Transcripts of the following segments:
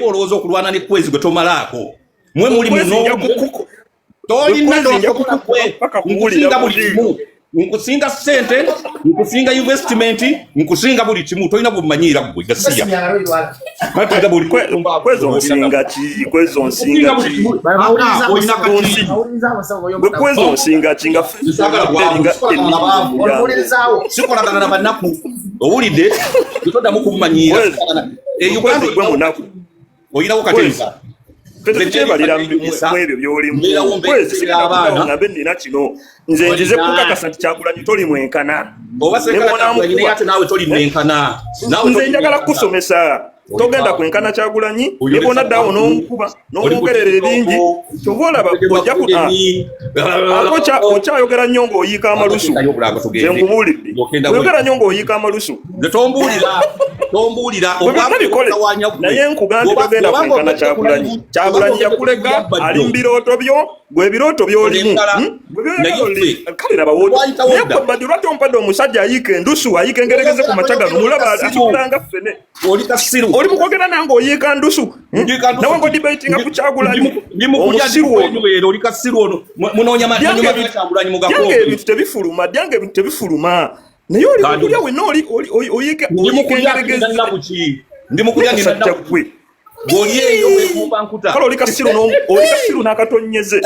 olowooza okulwana ne kwezi gwe tomalako mwe muli muno tolina nkusinga buli kimu nkusinga sente nkusinga investment nkusinga buli kimu tolina bumanyira gwe gasiya matega buli kwezo nsinga ki kwezo nsinga ki kwezo nsinga kinga sikolagana na banaku owulidde tutoddamu kumanyira Uganda gwe munaku oyinawo katensa tebalira mwebyo byolimu kwezi ngabe nina kino nze njize kukakasa nti Kyagulanyi toli mwenkana oba sekala ate nawe toli mwenkana nze njagala kusomesa togenda kwenkana Kyagulanyi nebona ddawo n'omukuba n'omwogerera ebingi tobolaba ojja kuta okyayogera nnyo ng'oyiika amalusu nze nkubulidde oyogera nnyo ng'oyiika amalusu tombuulira naye nkugambye togenda kwenkana Kyagulanyi Kyagulanyi yakulega ali mu birooto byo gwe ebirooto by'olimu kale laba naye gwe Badru lwaki ompadde omusajja ayiika endusu ayiika engeregeze ku macagano mulaba atukulanga ffene oli mukwogera nange oyiika ndusu nawe ngo debatinga ku Kyagulanyi dyange ebintu tebifuluma dyange ebintu tebifuluma naye oli mukulya wenna oyiika engeregeze sajja gwe kale oli kasiru n'akatonyeze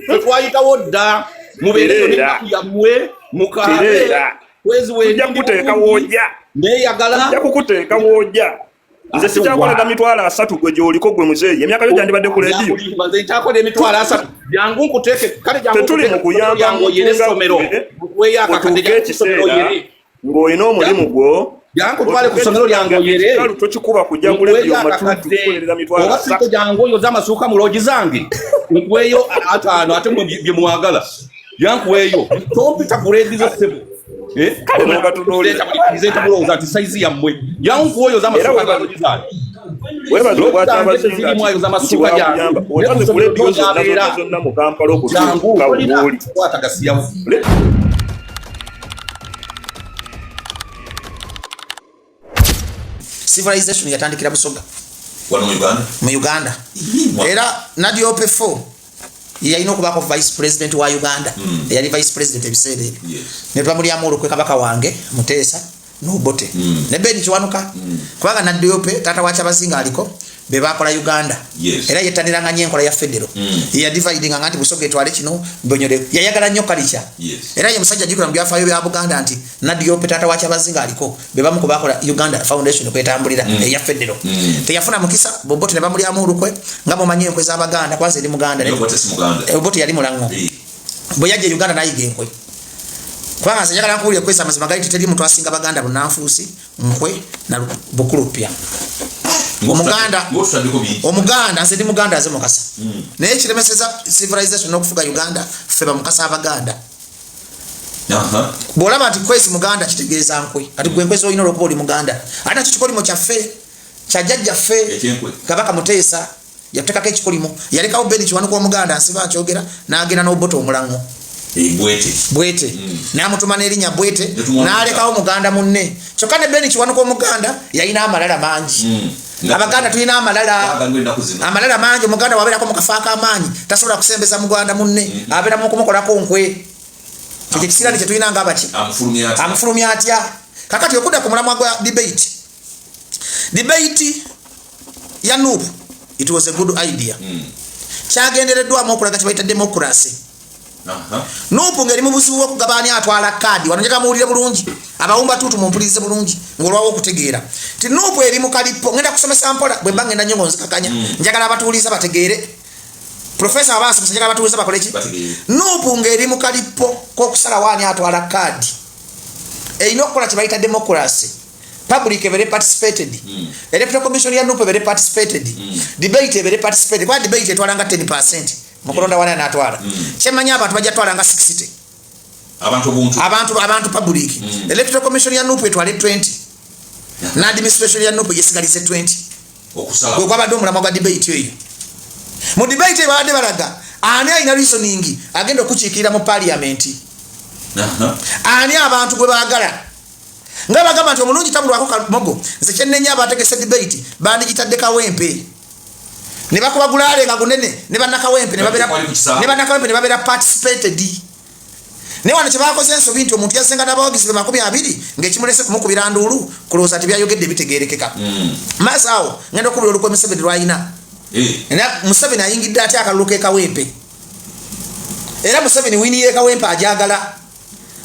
fetwayitawo dda mubeereyo yammwe mukaera tujja kukuteeka wojja neyagala tujja kukuteeka wojja nze sikyakolega mitwalo 3 gwe gy'oliko gwe muzeeyi emyaka gyo gyandibadde ku leediyo nze nkyakola emitwalo 3 jangu nkuteeke kale tetuli mu kuyamba mutuuke ekiseera ng'olina omulimu gwo jangu twale ku ssomero lyange oyere tokikuba kujja ku leediyo matuutu kukolerera mitwalo 3 jangu oyo z'amasuuka mu loogi zange nkweyo 5 ate bye mwagala yankuweeyo tompita grade zo ssebo kale mwagatunooleza mulowooza nti saizi yammwe yankuweeyo z'amasuuka zange webaza okwata abazinga otaze ku leediyo zonna mu Kampala okutuuka wooli kwatagasiyawo civilization yatandikira Busoga wano mu Uganda era Nadiope 4 yalina okubako vice president wa Uganda yali vice president ebiseera ebyo ne bamulyamu kwe kabaka wange Muteesa n'Obote ne Beni Kiwanuka kubanga Nadiope tata wa Kyabazinga aliko be bakola Uganda era yetaniranga nnyo enkola ya federal ya dividing nganti Busoga etwale kino mbonyole yayagala nnyo kalicha era ye musajja jikula mu byafaayo bya Buganda nti Nadiope tata wa Kyabazinga aliko be bamu ko bakola Uganda Foundation kwetambulira ya federal teyafuna mukisa Bobote ne bamulyamu olukwe nga mumanyi enkwe za Baganda kwanza eri Muganda Bobote yali mulango bwe yajja Uganda nayiga enkwe kubanga njagala nkuwulire kwesa amazima gali teri muntu asinga Baganda bunanfuusi nkwe na Bukulupya Omuganda nze ndi Muganda aze mukasa naye kiremeseza civilization n'okufuga Uganda feba mukasa Abaganda bwolaba nti kwesi Muganda kitegeeza nkwe ati gwe nkwezi olina olwokuba oli Muganda ate nakyo kikolimo kyaffe kyajjajja ffe Kabaka Muteesa yatekako ekikolimo yalekawo Beni Kiwanuka Omuganda nsiba akyogera n'agenda n'Obote omulango Bwete n'amutuma n'erinnya Bwete n'alekawo Muganda munne kyokka ne Beni Kiwanuka Omuganda yalina amalala mangi Abaganda tulina amalala mangi Omuganda wabeerako mu kafo ak'amaanyi tasobola kusembeza Muganda munne abeera mu kumukolako nkwe ekyo kisirani kye tulina ng'abaki amufulumya atya kakati okudda ku mulamwa gwa debate ya Nuupu it was a good idea kyagendereddwamu okulaga kye bayita democracy Nuupu ngeri mu buzibu okugabani atwala kadi wano njagala muwulire bulungi abawumba tutu mumpulirize bulungi ng'olwawo okutegeera ti Nuupu eri mu kalipo ngenda kusomesa mpola bwe mba ngenda nnyo ngonzikakanya njagala abatuuliza bategeere Professor Abbas njagala abatuuliza bakole ki Nuupu ngeri mu kalipo k'okusala waani atwala kadi erina okukola kye bayita democracy public very participated electoral commission ya Nuupu very participated debate very participated kwa debate etwalanga 10% mukulonda wana natwala kyemanya abantu bajja twala nga 60 abantu public electoral commission ya Nuupu etwale 20 na administration ya Nuupu yesigalize 20 okusala kwa bado mulamwa gwa debate eyo mu debate baade balaga ani alina reasoning agenda okukiikirira mu parliament ani abantu gwe baagala ngaba gamba nti omulungi tambulwa ko kamogo nze kyennenya abategese debate bandi kitadde Kawempe ne bakubagulale nga gunene ne banakawempe ne babera participated ne wana kyebakoze ensobi nti omuntu yasenga n'abawagizi 20 ng'ekimulese kumukubira ndulu kuloza ati byayogedde bitegerekeka masaawo ngenda okubira olukwe Museveni lwayina Museveni ayingidde ate akalulu ke Kawempe era Museveni wini ye Kawempe ajagala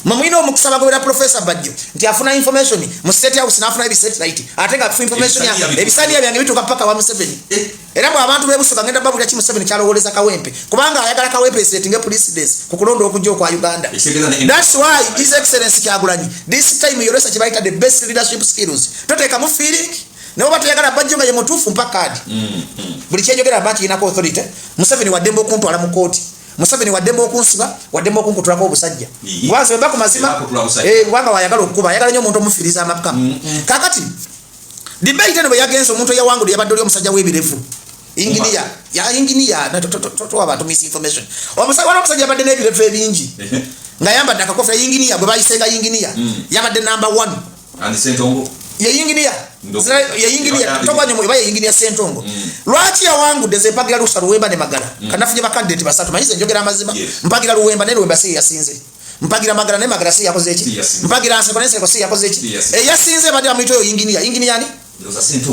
mamwino omukisaba gobera Professor Bajjo nti afuna information mu state house nafuna ebi satellite ate nga afuna information ya ebisani byange bituka paka wa Museveni era bwa abantu bebusoka ngenda babulya ki Museveni kyalowoleza Kawempe kubanga ayagala Kawempe setting police days kukulonda okujjo kwa Uganda. That's why His Excellency Kyagulanyi this time you research about the best leadership skills toteka mu feeling nebo batayagala Bajjo nga ye mutufu mpaka adi buli kyejogera bati ina authority Museveni wadembo kuntwala mu court Museveni wadembo okunsiba wadembo okunkutulako obusajja gwanze bako mazima wanga wayagala okuba ayagala nyo omuntu omufiriza amapka kakati debate ne yagenzo omuntu yawangu yabadde oli omusajja w'ebirevu engineer na to abantu misinformation omusajja yabadde n'ebirevu ebingi nga yambadde akakofira engineer bwe bayisenga engineer yabadde number 1 and Sentongo ye engineer tokwanyo mu baye engineer Sentongo lwaki yawangu dezempagira Lusa Luwemba ne Magala kanafunye ba candidate basatu mayize njogera amazima mpagira Luwemba ne Luwemba si yasinze mpagira Magala ne Magala si yakoze eki mpagira Nsekonese ko si yakoze eki yasinze badi amito yo engineer yani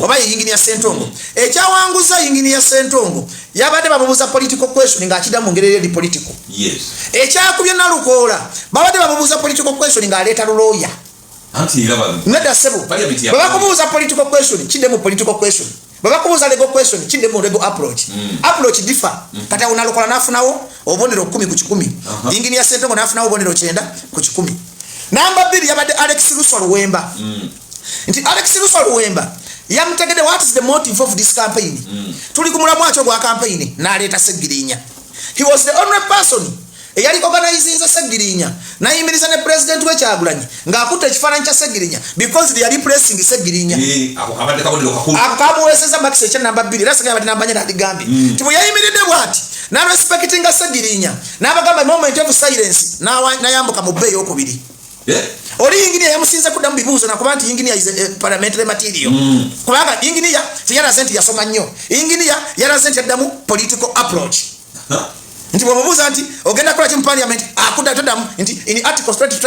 obaye engineer Sentongo ekyawanguza engineer Sentongo yabadde bamubuza political question nga akida mu ngere eri political ekyakubye Nalukola babadde bamubuza political question nga aleta lawyer anti iraba neda sebo baba kubuza political question kinde mu political question baba kubuza legal question kinde mu legal approach differ kata Nalukola nafunawo obonero 10 ku 10 engineer Sentongo nafunawo obonero 9 ku 10 namba 2 yabadde Alex Lusa Luwemba nti Alex Lusa Luwemba yamtegede what is the motive of this campaign tuli kumulamu acho gwa campaign na aleta Segirinya he was the only person eyali organizing Segirinya na yimiriza ne president we Kyagulanyi nga akuta ekifaananyi kya Segirinya because they are repressing Segirinya abadde kabonero kakulu akamuweseza Max kya namba 2 rasa ngabadde namba nyana digambi timu yayimiridde bwati na respecting Segirinya n'abagamba moment of silence na yambuka mu bay okubiri oli engineer yamusinza kudda mu bibuuzo nakuba nti engineer is a parliamentary material kubanga engineer tiyalaze nti yasoma nnyo engineer yalaze nti yaddamu political approach nti bw'omubuuza nti ogenda kukola ki mu parliament akudda toddamu nti in article 20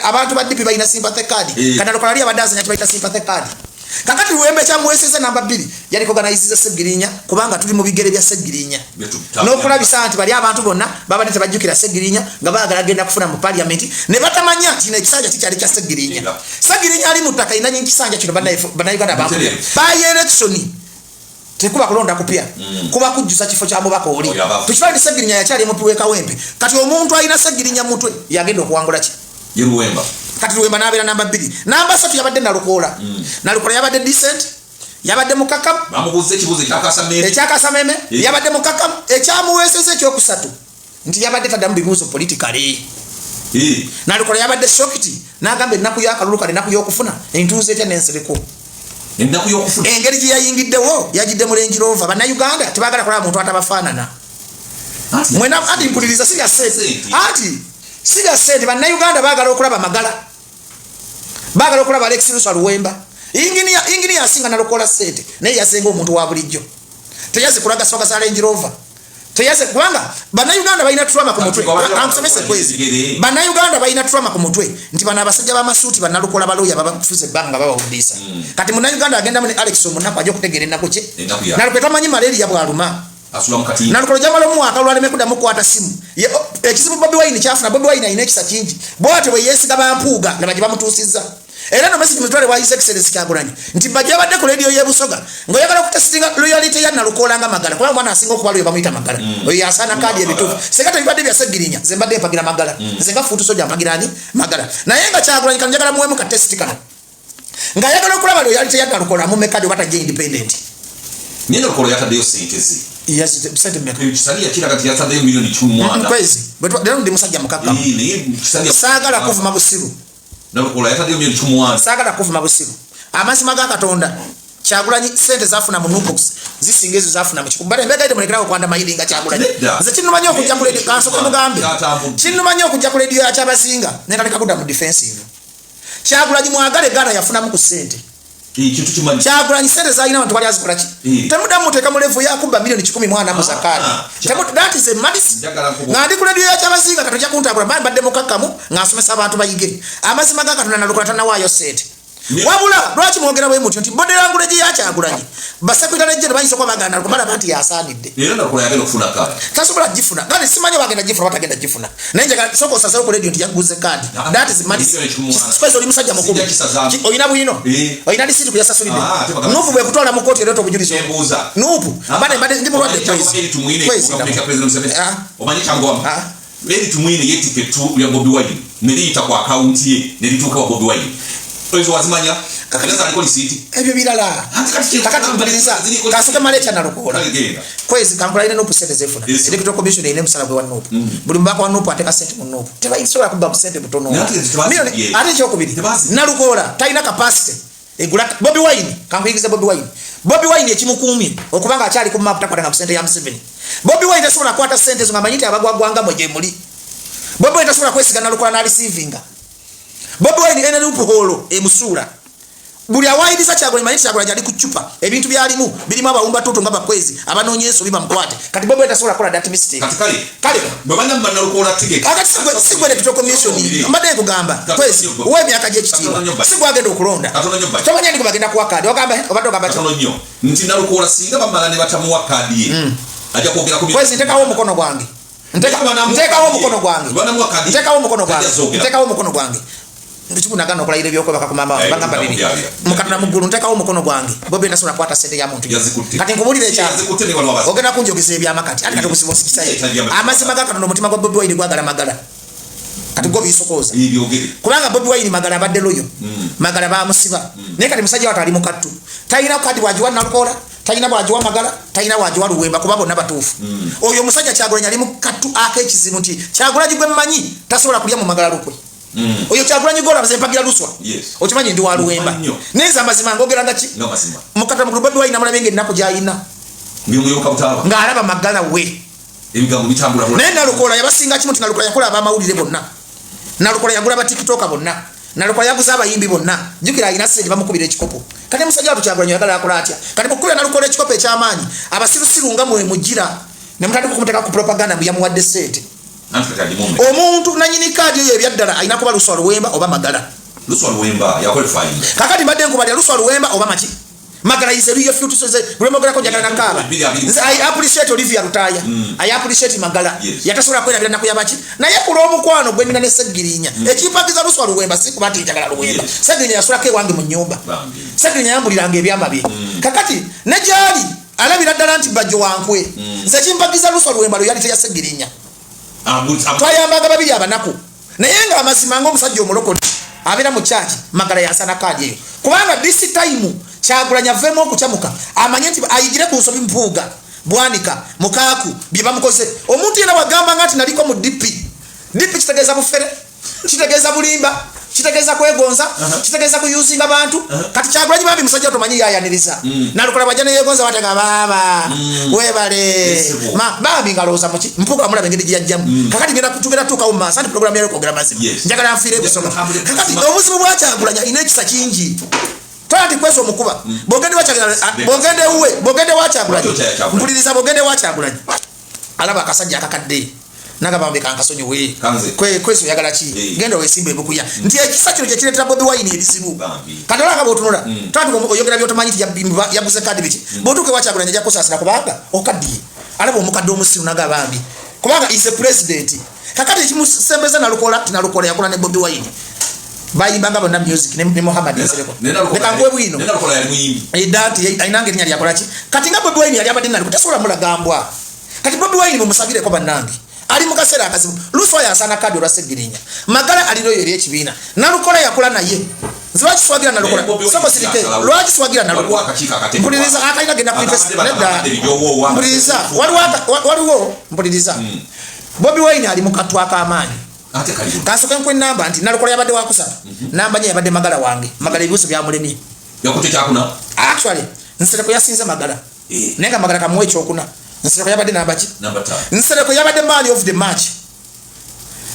abantu ba DP balina sympathy card kana Nalukola ali abadde azanya kibayita sympathy card kakati Luwemba kyamuweseza namba 2 yali organize Segirinya kubanga tuli mu bigere bya Segirinya n'okulabisa nti bali abantu bonna babadde tebajjukira Segirinya nga baagala genda kufuna mu parliament ne batamanya nti ekisanja kikyali kya Segirinya ali mu ttaka ina nyingi kisanja kino bannayuganda bakulya by election tekuba kulonda kupya kuba kujjusa kifo kya mubaka oli tukibali Segirinya yakyali mu piwe Kawempe kati omuntu alina Segirinya mutwe yagenda okuwangula ki Luwemba kati Luwemba n'abeera namba 2 namba 3 yabadde Nalukola yabadde decent yabadde mukakamu bamubuze ekibuzo ekyakasameme yabadde mukakamu ekyamuweeseza ekyokusatu nti yabadde taddamu bibuuzo politically Nalukola yabadde shocked n'agamba ennaku y'akalulu kale ennaku y'okufuna entuuzo etya n'ensereko engeri gye yayingiddewo yagidde mu Range Rover bannayuganda tebaagala kulaba muntu atabafaanana mwena ati mpuliriza siga sente bannayuganda baagala okulaba Magala baagala okulaba Alex Lusa Luwemba engineer asinga Nalukola sente naye yasenga omuntu wa bulijjo teyaze kulaga soka za Range Rover teyaze kubanga bannayuganda balina trauma ku mutwe amusomese kwezi bannayuganda balina trauma ku mutwe nti bana abasajja b'amasuuti bannalukola baloya babafuze banga babawudisa kati munnayuganda agenda mu Alex omunaku ajja okutegeera ennaku kye Nalukola tamanyi malaria bwaluma Nalukola jamala omwaka olwaleme kuddamu kukwata simu ekizibu Bobi Wine kyafuna Bobi Wine ayina ekisa kingi bwate bwe yeesiga bampuuga ne bajja bamutuusizza era no message mutwale wa His Excellency Kyagulanyi nti bajja badde ku radio y'Ebusoga ngoyagala okutestinga loyalty ya Nalukola nga Magala kuba mwana asinga okuba loyo bamuyita Magala oyo yasana kadi ebituufu sekata bibadde bya Segirinya zembadde empagira Magala nze nga fuutu soja magirani Magala naye nga Kyagulanyi kanjagala muwemu ka test kano nga yagala okulaba loyalty ya Nalukola mu mekadi batajja independent nino Nalukola yataddeyo sentezi yes sente meka kisali kira kati yataddeyo milioni 10 kwezi lero ndi musajja mukaka saagala kuvuma busiru Nalukola yataddeyo milioni 10 saagala kuvuma busiru amazima ga Katonda Kyagulanyi sente zafuna mu Nubox zisingezo zafuna mu kikumbale mbega mulekerawo kwanda mayiringa Kyagulanyi nze kinumanyi okujja ku radio kanso kamugambe kinumanyi okujja ku radio ya Kyabazinga nenda lekakuda mu defensive Kyagulanyi mwagale gana yafuna mu kusente kitu kimanyi Kyagulanyi sente za ina abantu bali azikola ki temuda muteka mu level ya kumba milioni 10 mwana mu zakani temuda that is a madness ngandi ku radio ya Kyabazinga katoja kuntabula badde mukakamu ngasomesa abantu bayige amazima gakatuna nalukola tana wayo sente wabula lwaki mwogera bwe mutyo nti bodde langu leje ya Kyagulanyi basekutale je bayinza kwa baganda kumala banti yasanidde era nakola yagenda kufuna kadi tasobola jifuna kandi simanyi bagenda jifuna batagenda jifuna nenje soko sasa ku radio nti yaguze kadi that is madness space oli musajja mukuru oyina bwino oyina disiti kuyasa solide nuvu bwe kutola mu koti leto bujulizo nuvu bade ndi mulwadde kwezi omanyi changoma Lady tumwine yetike tu ya Bobi Wine niliyita kwa account ye nilituka wa Bobi Wine Oizo wazimanya kakalaza aliko lisiti ebyo bilala kakati mbuliriza kasuka malecha na lukola kwezi kankula ine nopu sente zefuna electoral commission ine musala bwe wa nopu buli mbako wa nopu ateka sente mu nopu teba isola kuba sente butono milioni ate choko bili na lukola taina capacity egula Bobi Wine kankuyigiza Bobi Wine ekimukumi okubanga akyali ku map takwata sente ya Museveni Bobi Wine tasobola kwata sente zo ngamanyite abagwagwanga moje muli Bobi Wine tasobola kwesiga na lukola na receivinga Bobi Wine ene lupuholo emusura buli awaidiza Kyagulanyi manyite Kyagulanyi ali kuchupa ebintu byalimu bilimu abawumba toto ngaba kwezi abanonyeso biba mkwate kati Bobi Wine tasobola kola that mistake kale babanya manna lukola tigeke akati sigwe electoral commission mbadde kugamba kwezi uwe myaka je kitiba sigwe agenda okulonda tomanya ndiko bagenda kwa kadi ogamba obadde gamba katono nnyo nti nalukola singa bamala ne batamuwa kadi ye aja kwogera ku kwezi ntekawo mukono gwange ntekawo mukono gwange ndichikuna gano kola ile byoko bakakumama bagamba bibi mukatana mugulu ntekawo mukono gwange Bobi ndasola kwata sente ya muntu kati ngubulire cha ogenda kunjogeza ebyamakati ati katukusibosikisa amazima gakatono mutima gwa Bobi Wine gwagala magala kati go bisokoza kubanga Bobi Wine magala badde loyo magala ba musiba ne kati musajja watu ali mukattu tayina kadi wajiwa nalukola tayina wajiwa magala tayina wajiwa luwemba kubabo nabatufu oyo musajja Kyagulanyi ali mukattu akekizimu nti Kyagulanyi gwe mmanyi tasobola kulya mu magala lukwe oyo Kyagulanyi gola bazempagira luswa okimanyi ndi waluwemba neza mazima ngogera ngachi mukata mu Bobi Wine namula benge nako jayina ngimuyoka butaba ngalaba magala we ebigambo bitambula nenda lukola yabasinga kimuti nalukola yakola abamawulire bonna nalukola yagula ba TikTok bonna nalukola yaguza abayimbi bonna jukira ina sente bamukubira ekikopo kati musajja watu Kyagulanyi yagala akola atya kati mukubira nalukola ekikopo ekyamaanyi abasirusiru nga mwe mujira ne mutandika kumuteka ku propaganda muyamuwadde sente omuntu nanyini kadi eyo ebyaddala ayina kuba luswa luwemba oba magala luswa luwemba yakwefine kakati mbadde nkubalya luswa luwemba oba maki magala is a real future so bulemogera ko jagala nakaba I appreciate Olivia Rutaya I appreciate magala yatasobola kwera bila nakuya baki naye kulo omukwano gwe nina ne Segirinya ekipagiza luswa luwemba sikubati jagala luwemba Segirinya yasula ke wange mu nyumba Segirinya yambuliranga ebyama bye kakati nejali alabira ddala nti bajjo wankwe nze kimpagiza luswa luwemba lo yali teya Segirinya twayambaga babiri abanaku naye nga amazima ng'omusajja omulokole abeera mu church magala yansana kadi eyo kubanga this time Kyagulanyi avemo okucamuka amanye nti ayigire ku nsobi mpuuga bwanika mukaaku bye bamukoze omuntu yena wagamba nga nti naliko mu dipi kitegeeza bufere kitegeeza bulimba kitegeeza kwegonza kitegeeza kuyuzinga abantu kati Kyagulanyi bambi musajja otomanyi yayaniriza nalukola bajja yegonza batega baba webale bambi ngaloza muki mpuuga mula bengedi gyajjamu kakati ngenda kutugera tuka mu maaso anti program yale kwogera mazima njagala nfiire kusoma kakati obuzibu bwa Kyagulanyi ina ekisa kingi twandi kweso mukuba bogende wa Kyagulanyi mpuliriza bogende wa Kyagulanyi alaba akasajja akakadde nagabambe kankasonyi we kweso yagala ki genda wesimbe bukuya nti ekisa kino kyekireetera Bobi Wine ebizibu katola kabo tunula twandi oyogera byotomanyi yabuze kadi biki botuke wa Kyagulanyi ajja kusasira kubanga okaddiye alaba omukadde omusiru nagabambi kubanga is a president kakati ekimusembeza nalukola yakola ne Bobi Wine bayimbanga bonna music ne Muhammad Nsereko leka ngwe bwino nenalukola yali muyimbi edati ainange nyali yakola ki kati nga Bobi Wine yali abadde nalukola tasobola mulagambwa kati Bobi Wine mumusabire ko bannange ali mukasera akazibu luswa yasana kadi olwa Segirinya magala aliro yeri ekibiina nalukola yakola naye zibaki swagira nalukola soko sirike lwaki swagira nalukola mpuliriza akaina genda ku invest nedda mpuliriza waliwo mpuliriza Bobi Wine ali mukatwa akamanyi ate kaliyo kasoka nkwe namba nti nalukola yabadde wakusatu namba nye yabadde magala wange magala ebibuzo bya mulemi yakutte kyakuna Actually Nsereko yasinze Magala nenga Magala kamuwe kyokuna Nsereko yabadde number 5 Nsereko yabadde man of the match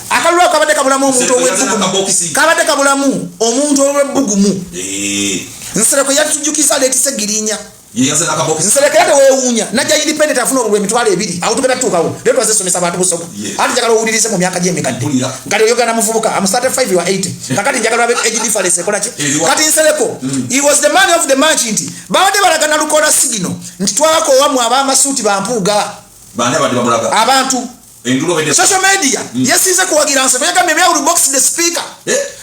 akalwa kabadde kabulamu omuntu ow'ebbugumu kabadde kabulamu omuntu ow'ebbugumu Nsereko yatujukisa letise Girinya Nsereko yate weewuunya najja independent afuna obulwe emitwalo 2 awo tugenda tuukawo leero azesomesa abantu busoko ati njagala owulirize mu myaka gy'emikadde kati oyogana muvubuka am 35 wa 80 kakati njagala age difference ekola ki kati Nsereko he was the man of the match nti babadde balagana Lukola sigino nti twako wamu ab'amasuuti bampuuga abantu social media yasize kuwagira Nsebe yagambe bya box the speaker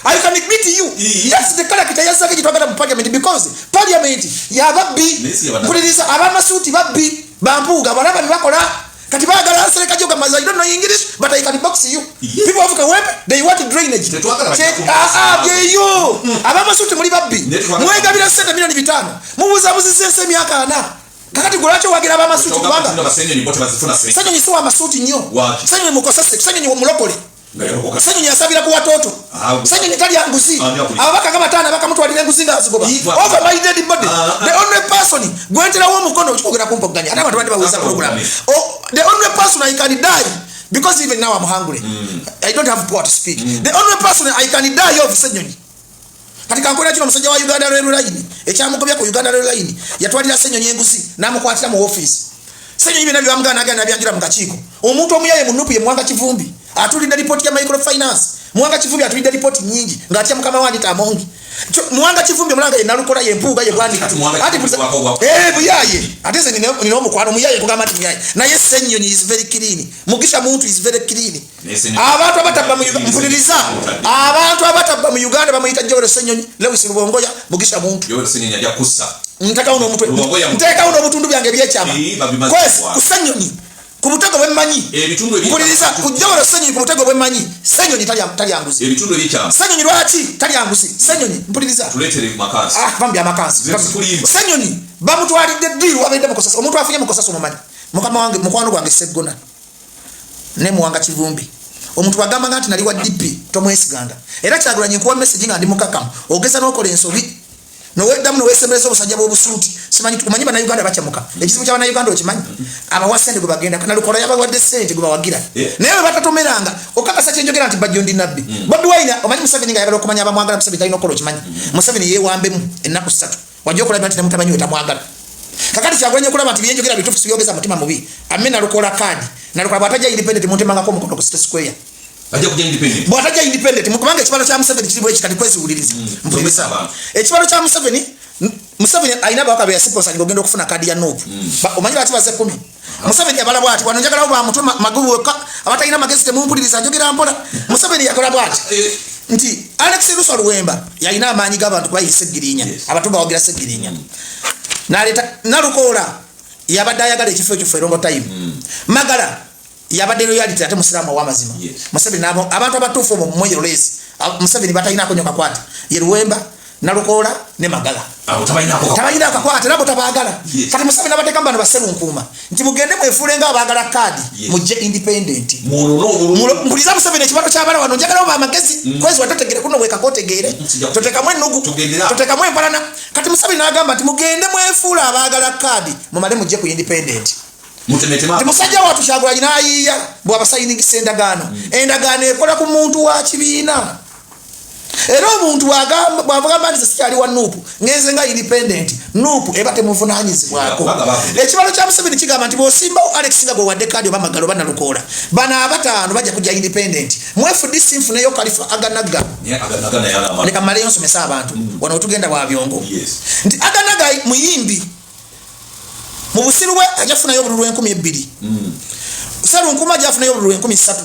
I can admit to you yes the character yasake kitwagala mu parliament because parliament yababbi kuliriza abamasuuti babbi bampuuga balaba nibakola kati bagala Nsebe kajoga maza I don't know English but I can box you people of Kawempe they want drainage you abamasuuti muri babbi mwegabira sente milioni 5 mubuza buzisese myaka 4 kakati gulacho wagira abamasuuti kubanga sanyo nyiso amasuuti nnyo sanyo mukosase sanyo nyi mulokole sanyo nyasabira ku watoto sanyo nitali yanguzi abaka kama tana abaka mtu alile nguzinga azigoba over my dead body the only person gwentera wo mukono ukikogera kumpoganya ata abantu bandi baweza program the only person I can die because even now I'm hungry I don't have power to speak the only person I can die of sanyo katika nkora kino musajja wa Uganda Rail Line ekyamukobya ku Uganda Rail Line yatwalira Ssenyo Nyenguzi namukwatira mu office Ssenyo ibina byamugana agana byangira mu kakiiko omuntu omuyaye munupu ye Mwanga Kivumbi atulida report ya microfinance Mwanga Kivumbi atulida report nyingi ngati mukama wandi tamongi Mwanga Kivumbi mulanga ye nalukola ye mpuuga ye bwandi ati buyaye atese ni omukwano muyaye kugamba ati muyaye na yes Ssenyo is very clean mugisha muntu is very clean abantu abatabba mu mpuliriza abantu abatabba mu Uganda bamuyita Jowero Ssenyo Lewis Rubongoya mugisha muntu Jowero Ssenyo yajja kussa ntaka uno mutwe nteka uno butundu byange byekyama kwesi kusanyo ni kubutego bwemanyi mpuliriza kujowero Ssenyo kubutego bwemanyi Ssenyo ni tali yanguzi ebitundu byekyama Ssenyo ni lwaki tali yanguzi Ssenyo ni mpuliriza tuletere makansi bambi amakansi Ssenyo ni bamutwalidde deal wabedde mukosasa omuntu afunye mukosasa omumanyi mukama wange mukwano gwange Seggona ne Mwanga Kivumbi omuntu bagamba ngati nali wa DP tomwesiganga era Kyagulanyi nkuwa message nga ndi mukakamu ogeza n'okola ensobi no wedamu no wesembezo busajja bw'obusuuti simanyi tukumanyi bana Uganda bakyamuka ekizibu ky'abana Uganda okimanyi abawasende gwe bagenda kana Lukola yabawadde sente gwe bawagira naye batatomeranga okakasa kyenjogera nti bajjo ndi nabbi Bobi Wine omanyi Museveni nga yagala okumanya abamwagala Museveni talina okola okimanyi Museveni yeewambemu ennaku 3 wajja okulaba nti namutamanyi we tamwagala kakati Kyagulanyi okulaba nti byenjogera bituufu sibiyogeza mutima mubi amena Lukola kadi na Lukola bw'atajja independent muntemangako omukono ku State Square ajja kujja independent bw'atajja independent mukubanga ekibalo kya Museveni kiri bwe kikati kwezi ulirizi mpuliriza ekibalo kya Museveni ayina bawaka be yasiposa ngogenda okufuna kadi ya NOP omanyi bati baze 10 Museveni yabala bwati wano njagala oba mutu magubu abatayina magezi temumpuliriza njogera mpola Museveni yakola bwati nti Alex Russo Luwemba yayina amaanyi g'abantu kuba yesegirinya abantu bawagira segirinya naleta Nalukola yabadde ayagala ekifo ekyo Ferongo time Magala yabadde reality ate musiramu w'amazima Museveni nabo abantu abatuufu mu mmoyo lesi Museveni batayina konyoka kwata ye Luwemba Nalukola ne Magala abo tabayina akakwata nabo tabagala kati Museveni abateka mbano baserunkuma nti mugende mwefulenga abagala kadi mujje independent mpuliza Museveni ekibalo ky'abala wano njagala oba amagezi kwezi watategere kuno weka kotegere toteka mwe nugu toteka mwe mpalana kati Museveni agamba nti mugende mwefuula abagala kadi mumale mujje ku independent musajja watu Kyagulanyi nayiya bw'abasayiningi endagaano ekola ku muntu wa kibiina era omuntu bw'agamba nti sikyali wa NUP ngenze nga independent NUP eba temuvunaanyizibwako ekibalo kya Museveni kigamba nti bw'osimbawo Alex nga gwe wadde kadi oba Magalo oba Nalukola bana abataano bajja kujja independent mwefudisi nfuneyo Khalifa Aganaga leka mmaleyo nsomesa abantu wano wetugenda bwa byongo nti Aganaga muyimbi mu busiru bwe ajafunayo obululu 12,000 Serunkuma ajafunayo obululu 13,000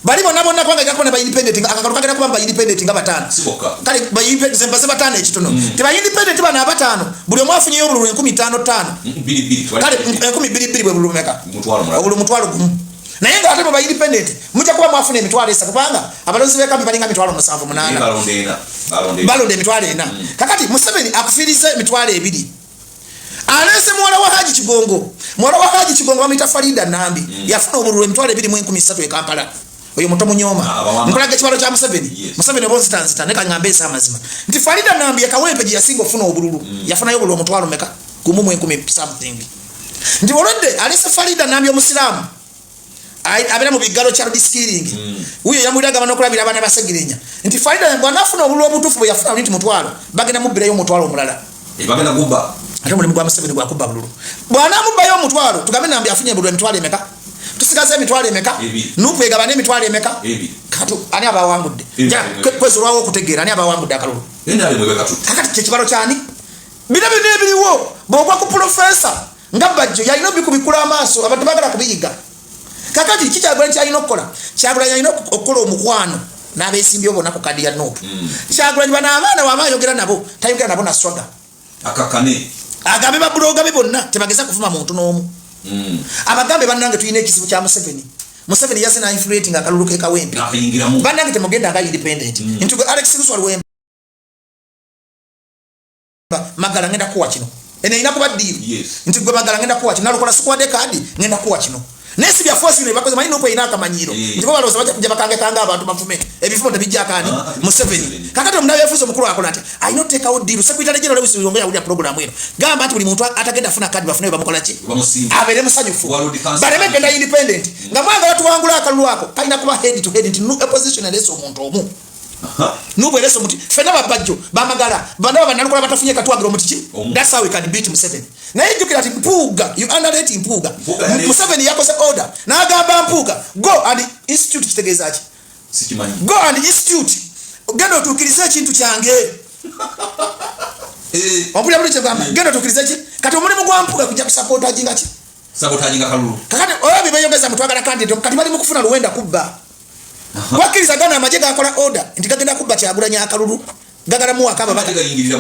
bali bonna kwanga jakubona ba independent akakaluka kagenda kuba ba independent nga batano kale ba independent sembaze batano ekitono te ba independent bana abatano buli omwafunye obululu 15,000 kale 12,000 bwe bululu meka mutwalo gumu naye nga ate ba independent mujja kuba mwafuna emitwalo 3 kubanga abalonzi b'ekambi balinga emitwalo 7-8 balonda emitwalo 4 kakati Museveni akufiriza emitwalo 2 alese mwala wa Haji Kigongo bamita Farida Nambi yafuna obululu emitwalo 2,13 e Kampala oyo muto munyoma nkolage kibalo kya Museveni obozi tanzita neka ngambe esa mazima nti Farida Nambi Kawempe gye yasinga ofuna obululu yafuna yo bululu omutwalo meka gumu 10 something ndi olodde alese Farida Nambi omusiramu abera mu bigalo kya diskiring uyo yamuliraga banokulabira abana basegirenya nti Farida bwana afuna obululu obutufu bwe yafuna nti mutwalo bagenda mubira yo mutwalo omulala bagenda gumba ate mulimu gwa Museveni gwa kubba bululu bwana mubba yo mutwalo tugambe Nambi afunye bululu emitwalo emeka tusigaze emitwalo emeka nupu egabane emitwalo emeka katu ani abawangudde ja kwezo lwawo okutegeera ani abawangudde akalulu kakati kyekibalo kyani bino ebiriwo bwogwa ku profesa nga Bajjo yalina kubikula amaaso abantu bagala kubiyiga kakati Kyagulanyi kyalina okukola Kyagulanyi alina okukola omukwano n'abeesimbyewo bonna ku kadi ya nupu Kyagulanyi bano abaana wamayogera nabo tayogera nabo na swaga akakane agambe babuloga be bonna tebageza kufuma muntu n'omu abagambe bannange tuyina ekizibu kya Museveni yase na influencing akalulu ke Kawempe bannange temugenda nga independent ntugo Alex Luswa Luwemba magala ngenda kuwa kino ene ina kuba deal ntugo magala ngenda kuwa kino nalukola squad card ngenda kuwa kino nesi bya force ne bakoze manyi nopo ina akamanyiro ntugo baloza baje kujja bakange kanga abantu bafume ebifumo tabijja kani Museveni kakati omunawe yafuzo mukuru akola ati I not take out deal secretary general wisi yongera uli program eno gamba ati buli muntu atagenda funa card bafune bamukola ki abere musanyufu bareme genda independent ngamwanga watu wangula akalulu ako kaina kuba head to head no opposition and omuntu omu nubo eleso muti fena babajjo bamagala banda banalukola batafunye katwagira omutiki that's how we can beat Museveni na ejukira ati Mpuga you underrate Mpuga Museveni yakose order na agamba Mpuga go and institute kitegezaaki sikimanyi go and institute gendo tukirize kintu kyange ompulira buli kyagamba gendo tukirize ki kati omulimu gwa Mpuga kujja kusupport ajingaki sabotajinga kalulu kakati oyo bibeyongeza mutwagala candidate kati bali mukufuna Luwenda kubba wakiriza gana amajega akola order nti gagenda kubba Kyagulanyi akalulu gagala mu akaba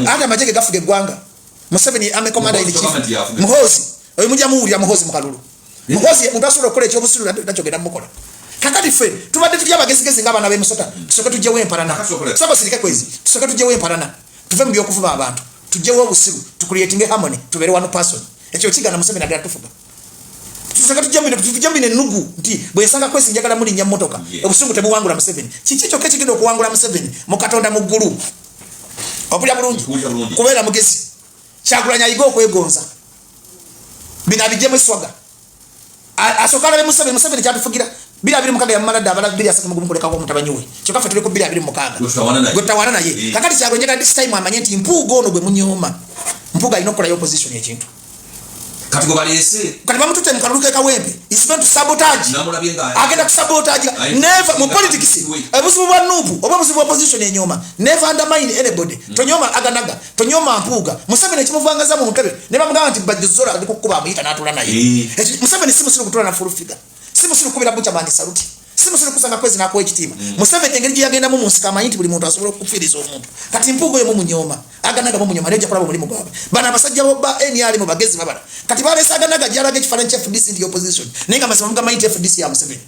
hata amajege gafuge gwanga Museveni amekomanda ili chief Muhozi oyo mujja muwulira Muhozi mukalulu Muhozi muntu asobola okukola ekyobusulu nakyo mukola kakati fe tubadde tulya abagezigezi ng'abaana b'emusota tusoke tujjewo empalana sabo sirike kwezi tusoke tujjewo empalana tuve mu by'okuvuba abantu tujjewo obusiru tucreating harmony tubeere one person ekyo kigana Museveni agala tufuga tusoke tujjambine nugu nti bwensanga kwezi njagala muli nnya mmotoka obusungu tebuwangula Museveni kiki kyokka kigenda okuwangula Museveni mu Katonda mu ggulu opulya bulungi kubeera mugezi Kyagulanyi ayiga okwegonza bino abijjemu eswaga asokala be Museveni kyatufugira 2026 yamalada abala 2030 mugumu koleka ko mutabanyi we kyokka fe tuli ku 2026 gutawana naye kakati Kyagulanyi njagala this time amanye nti Mpuga ono gwe munyoma Mpuga alina okukola opposition y'ekintu kati go balese kati bamutute mu kalulu ke Kawempe is going to sabotage agenda ku sabotage never mu politics ebuzibu bwa nubu oba buzibu opposition enyoma never undermine anybody tonyoma aganaga tonyoma Mpuga Museveni ekimuvangaza mu ntebe ne bamugamba nti Bajjo Zora ali kukuba amuyita n'atula naye Museveni simusiru kutula na full figure simusiru kubira bucha mani saluti simusiru kusanga kwezi na kwa ekitima Museveni engeri yagenda mu musika amanyi nti buli muntu asobola okufiriza omuntu kati Mpuga oyo mu munyoma aganaga mu munyoma neja kulaba mulimu gwabe bana abasajja boba NRM mu bagezi babala kati balesa aganaga jalaga ekifaananyi kya FDC ndi opposition nenga masema muga mayite FDC ya Museveni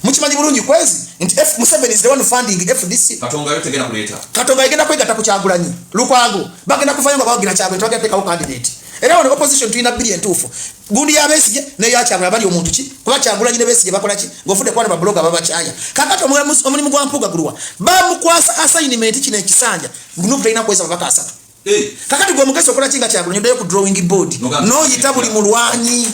mukimanyi bulungi kwezi nti Museveni is the one funding FDC katonga yote gena kuleta katonga igenda kwegata ku Kyagulanyi lukwago bagenda kufanya ngo bagira Kyagulanyi twagenda teka candidate era ono opposition tuina billion tufu gundi ya Besigye ne ya Kyagulanyi bali omuntu ki kuba Kyagulanyi ne Besigye bakola ki ngofude kwana ba blogger baba chaya kakati omulimu gwa Mpuga gulwa bamukwasa assignment kino ekisanja group taina kweza babaka asatu kakati gwe mugezi okola kinga Kyagulanyi ndoyo ku drawing board no yitabuli mulwanyi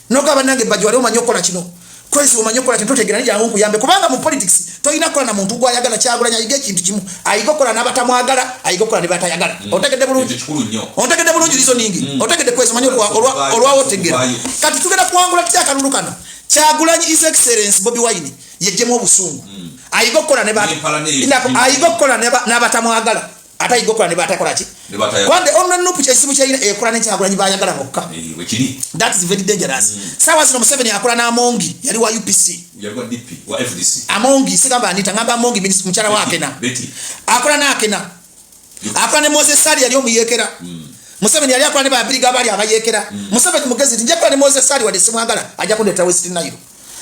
no gaba nange Bajjo wali omanyi okola kino kwezi omanyi okola kintu tegera nija nkunku yambe kubanga mu politics toyina kola na muntu gwayagala Kyagulanyi ayige kintu kimu ayigokola n'abatamwagala ayigokola ne batayagala otegedde bulungi lizo ningi otegedde kwezi omanyi olwawo tegera kati tugenda kuwangula tutya akalulu kano Kyagulanyi His Excellency Bobi Wine yejjemu obusungu ayigokola n'abatamwagala ata igokola ne batakola ki kwande omna nupu kyesibu kyayina ekola ne Kyagulanyi bayagala ngokka that is very dangerous sawa zino Museveni akola na Amongi yali wa UPC yali wa DP wa FDC Amongi sigamba anita ngamba Amongi minister mchara wake na akola na akena akola ne Moses Sali yali omuyekera Museveni yali akola ne babiriga bali abayekera Museveni mugezi njakola ne Moses Sali wade simwagala ajja kundeta West Nile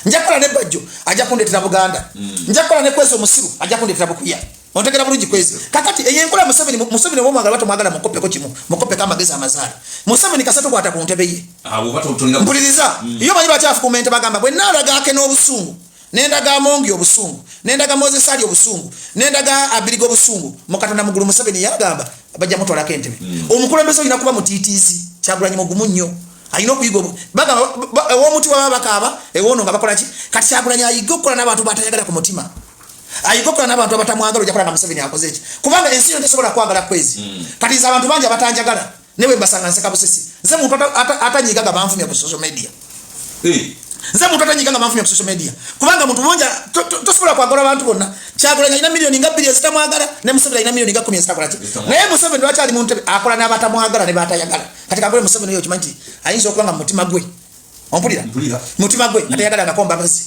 njakola ne Bajjo ajja kundeta Buganda njakola ne Kweso Musiru ajja kundeta Bukuya ontegera bulungi kwezi kakati eyenkola Museveni bomwagala bato mwagala mukope ko kimu mukope kama magezi amazali Museveni kasato kwata ku ntebe ye abo bato tulinga mpuliriza iyo manyi bachafu kumenta bagamba bwe nalaga ake n'obusungu nendaga Mongi obusungu nendaga Moses Ali obusungu nendaga Abirigo obusungu mukatonda mugulu Museveni yagamba bajja mutwala kentebe omukulembeze olina kuba mutitizi Kyagulanyi mugumu nnyo ayina okuyiga baga omuti wa bakaba ewono nga bakola ki kati Kyagulanyi ayiga okukola n'abantu batayagala ku mutima ayiga okukola n'abantu abatamwagala ojja kola nga Museveni akoze ki kubanga ensi yonna tesobola kwagala kwezi kati za abantu bangi abatanjagala newe mbasanga nseka busesi nze muntu atanyigaga banfumya ku social media nze muntu atanyigaga banfumya ku social media kubanga muntu monja tosobola kwagala abantu bonna Kyagulanyi alina milioni nga 2 zitamwagala ne Museveni alina milioni nga 10 zitakola ki naye Museveni lwakyali muntu akola n'abatamwagala ne batayagala kati kagole Museveni oyo kimanyi ayinza okubanga mutima gwe ompulira mutima gwe atayagala ngakomba bazi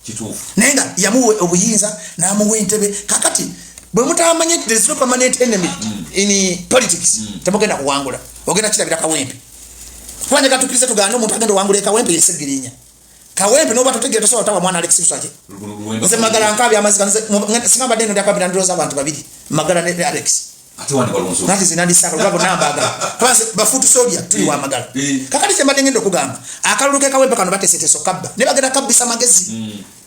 kituufu nenga yamuwe obuyinza n'amuwe entebe kakati bwe mutamanye there is no permanent enemy in politics temugenda kuwangula ogenda kirabira Kawempe kwanye katukirize tuganda omuntu agenda wangula Kawempe yesegirinya Kawempe no batotegera tosobola tawa mwana Alex Kuswaje nze magala nkabi amazika nze singamba deno ndakabira ndoza abantu babiri magala ne Alex ate wandi balonso nati zinandi saka lwabo nambaga twase bafutu sodia tuli wa magala kakati se madengendo kugamba akaluluke Kawempe kano bateseteso kabba ne bagenda kabisa magezi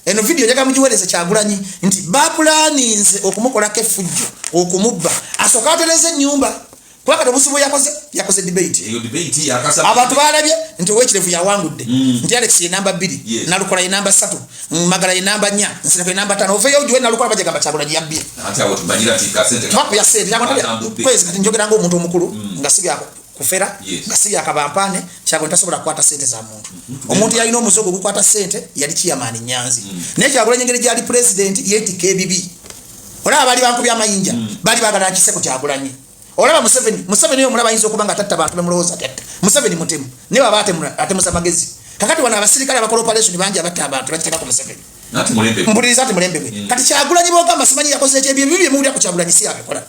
eno video jaga mujiweleze Kyagulanyi nti bapulaninze okumukola kefujjo okumubba asokatereze nyumba kwaka tobusibo yakoze debate iyo debate yakasa abantu balabye nti wekirevu yawangudde nti Alex ye namba 2 nalukola ye namba 3 magala ye namba 4 nsira ye namba 5 ofe yojuwe nalukola bajega Kyagulanyi yabbye ati abo tubanyira tika sente twapo ya sente kwezi kati njogera ngo omuntu omukulu ngasibya kufera ngasibya akabampane Kyagulanyi tasobola kwata sente za muntu omuntu yalina omuzogo gukwata sente yali Chairman Nyanzi ne Kyagulanyi ngere jali president yeti KBB olaba bali banku bya mayinja bali bagala kiseko Kyagulanyi olaba Museveni yo mulaba yinzo kubanga tatta bantu bemuloza tatta Museveni mutemu ne babate atemuza magezi kakati wana abasirikale abakolo operation banje abatta abantu bakitaka ku Museveni nati mulembe mbuliriza ati mulembe kati Kyagulanyi bogamba simanyi yakoze ekyo bibye muulya ku Kyagulanyi si yakola